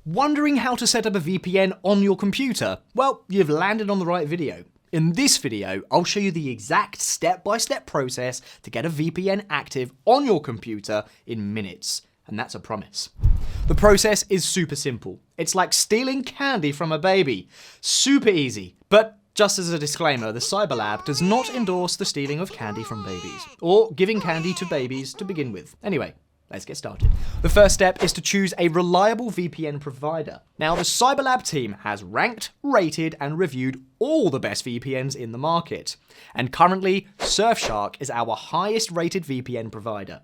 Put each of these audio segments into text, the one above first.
Wondering how to set up a VPN on your computer? Well, you've landed on the right video. In this video, I'll show you the exact step-by-step process to get a VPN active on your computer in minutes. And that's a promise. The process is super simple. It's like stealing candy from a baby. Super easy. But just as a disclaimer, the Cyberlab does not endorse the stealing of candy from babies, or giving candy to babies to begin with. Anyway, let's get started. The first step is to choose a reliable VPN provider. Now, the Cyberlab team has ranked, rated, and reviewed all the best VPNs in the market. And currently, Surfshark is our highest rated VPN provider.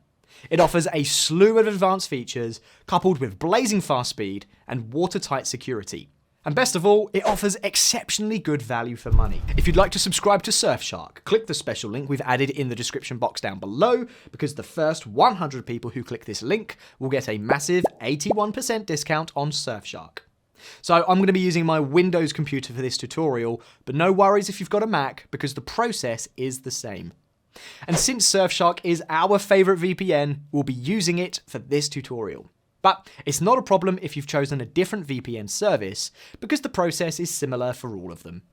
It offers a slew of advanced features, coupled with blazing fast speed and watertight security. And best of all, it offers exceptionally good value for money. If you'd like to subscribe to Surfshark, click the special link we've added in the description box down below, because the first 100 people who click this link will get a massive 81% discount on Surfshark. So I'm going to be using my Windows computer for this tutorial, but no worries if you've got a Mac, because the process is the same. And since Surfshark is our favorite VPN, we'll be using it for this tutorial. But it's not a problem if you've chosen a different VPN service, because the process is similar for all of them.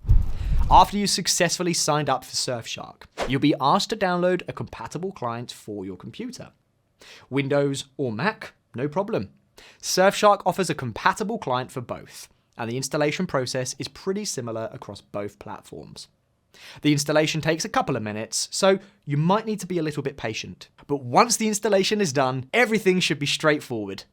After you've successfully signed up for Surfshark, you'll be asked to download a compatible client for your computer. Windows or Mac, no problem. Surfshark offers a compatible client for both, and the installation process is pretty similar across both platforms. The installation takes a couple of minutes, so you might need to be a little bit patient. But once the installation is done, everything should be straightforward.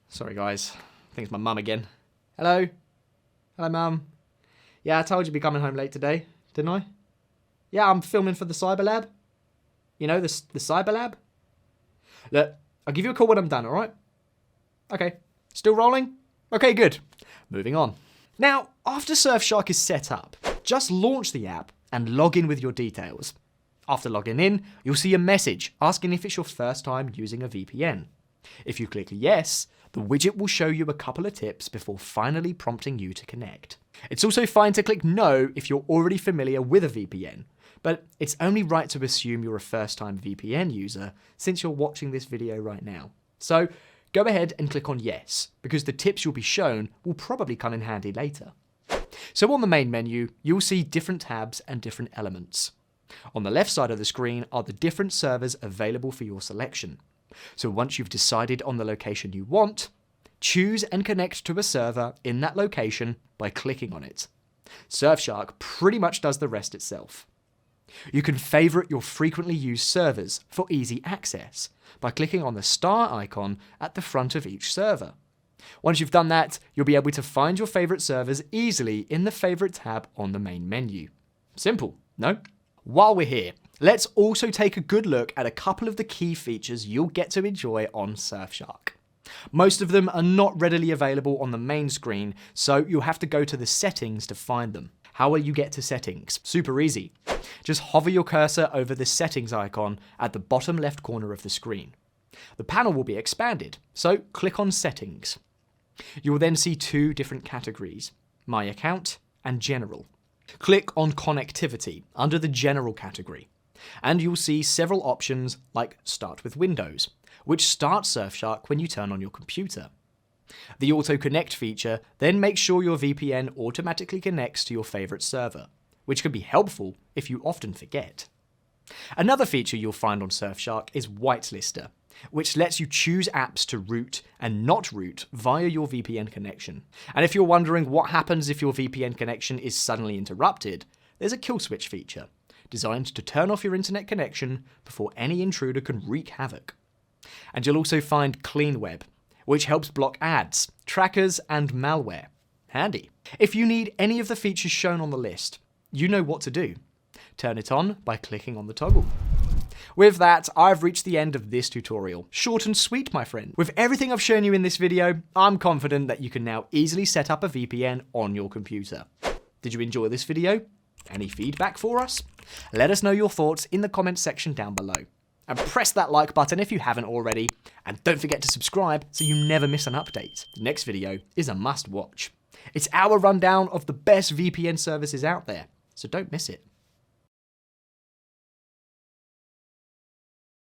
Sorry guys, I think it's my mum again. Hello? Hello mum. Yeah, I told you to be coming home late today, didn't I? Yeah, I'm filming for the Cyberlab. You know, the Cyberlab? Look, I'll give you a call when I'm done, alright? Okay, still rolling? Okay, good. Moving on. Now, after Surfshark is set up, just launch the app and log in with your details. After logging in, you'll see a message asking if it's your first time using a VPN. If you click yes, the widget will show you a couple of tips before finally prompting you to connect. It's also fine to click no if you're already familiar with a VPN, but it's only right to assume you're a first-time VPN user since you're watching this video right now. So, go ahead and click on yes, because the tips you'll be shown will probably come in handy later. So on the main menu, you'll see different tabs and different elements. On the left side of the screen are the different servers available for your selection. So once you've decided on the location you want, choose and connect to a server in that location by clicking on it. Surfshark pretty much does the rest itself. You can favorite your frequently used servers for easy access by clicking on the star icon at the front of each server. Once you've done that, you'll be able to find your favorite servers easily in the favorite tab on the main menu. Simple, no? While we're here, let's also take a good look at a couple of the key features you'll get to enjoy on Surfshark. Most of them are not readily available on the main screen, so you'll have to go to the settings to find them. How will you get to settings? Super easy. Just hover your cursor over the settings icon at the bottom left corner of the screen. The panel will be expanded, so click on settings. You will then see two different categories, My Account and General. Click on Connectivity under the General category, and you'll see several options like Start with Windows, which starts Surfshark when you turn on your computer. The Auto Connect feature then makes sure your VPN automatically connects to your favorite server, which can be helpful if you often forget. Another feature you'll find on Surfshark is Whitelister, which lets you choose apps to root and not root via your VPN connection. And if you're wondering what happens if your VPN connection is suddenly interrupted, there's a kill switch feature, designed to turn off your internet connection before any intruder can wreak havoc. And you'll also find Clean Web, which helps block ads, trackers, and malware. Handy. If you need any of the features shown on the list, you know what to do. Turn it on by clicking on the toggle. With that, I've reached the end of this tutorial. Short and sweet, my friend. With everything I've shown you in this video, I'm confident that you can now easily set up a VPN on your computer. Did you enjoy this video? Any feedback for us? Let us know your thoughts in the comments section down below. And press that like button if you haven't already. And don't forget to subscribe so you never miss an update. The next video is a must watch. It's our rundown of the best VPN services out there, so don't miss it.